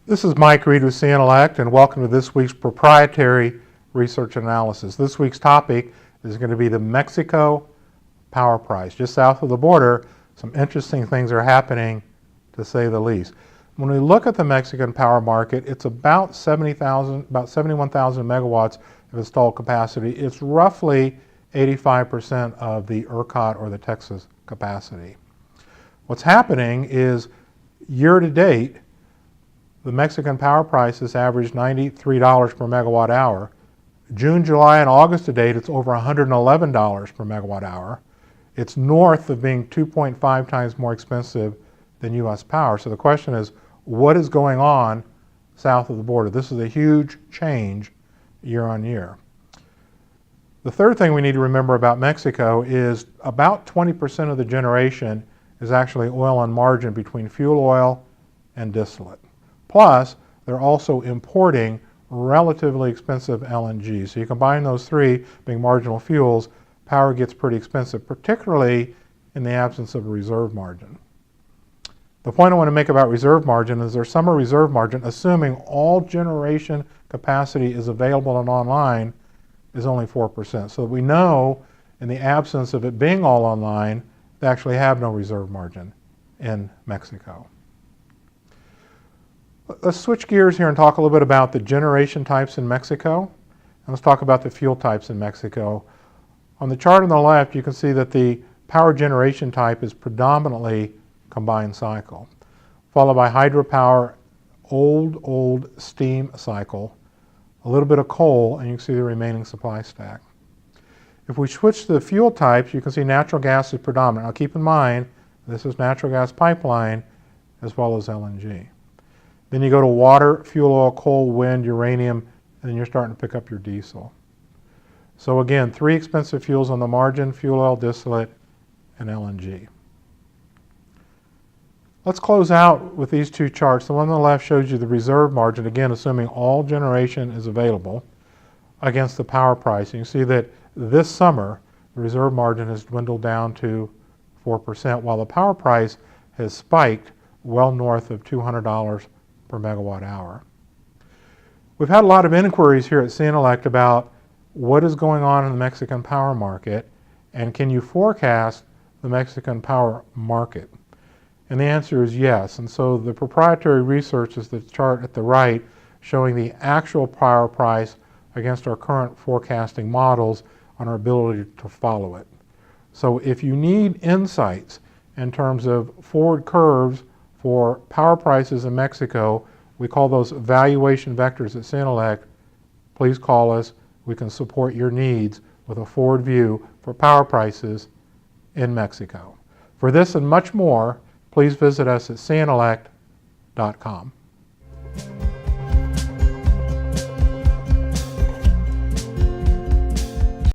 This is Mike Reed with cEntellect, and welcome to this week's proprietary research analysis. This week's topic is going to be the Mexico power price. Just south of the border, some interesting things are happening, to say the least. When we look at the Mexican power market, it's about 71,000 megawatts of installed capacity. It's roughly 85% of the ERCOT or the Texas capacity. What's happening is year to date, the Mexican power price has averaged $93 per megawatt hour. June, July, and August to date, it's over $111 per megawatt hour. It's north of being 2.5 times more expensive than U.S. power. So the question is, what is going on south of the border? This is a huge change year on year. The third thing we need to remember about Mexico is about 20% of the generation is actually oil on margin between fuel oil and distillate. Plus, they're also importing relatively expensive LNG. So you combine those three, being marginal fuels, power gets pretty expensive, particularly in the absence of a reserve margin. The point I want to make about reserve margin is there's summer reserve margin, assuming all generation capacity is available and online, is only 4%. So we know, in the absence of it being all online, they actually have no reserve margin in Mexico. Let's switch gears here and talk a little bit about the generation types in Mexico. And let's talk about the fuel types in Mexico. On the chart on the left, you can see that the power generation type is predominantly combined cycle, followed by hydropower, old steam cycle, a little bit of coal, and you can see the remaining supply stack. If we switch to the fuel types, you can see natural gas is predominant. Now keep in mind, this is natural gas pipeline as well as LNG. Then you go to water, fuel oil, coal, wind, uranium, and then you're starting to pick up your diesel. So again, three expensive fuels on the margin: fuel oil, distillate, and LNG. Let's close out with these two charts. The one on the left shows you the reserve margin, again assuming all generation is available, against the power price. And you see that this summer, the reserve margin has dwindled down to 4%, while the power price has spiked well north of $200 per megawatt hour. We've had a lot of inquiries here at cEntellect about what is going on in the Mexican power market, and can you forecast the Mexican power market? And the answer is yes. And so the proprietary research is the chart at the right showing the actual power price against our current forecasting models on our ability to follow it. So if you need insights in terms of forward curves for power prices in Mexico, we call those valuation vectors at cEntellect. Please call us. We can support your needs with a forward view for power prices in Mexico. For this and much more, please visit us at cEntellect.com.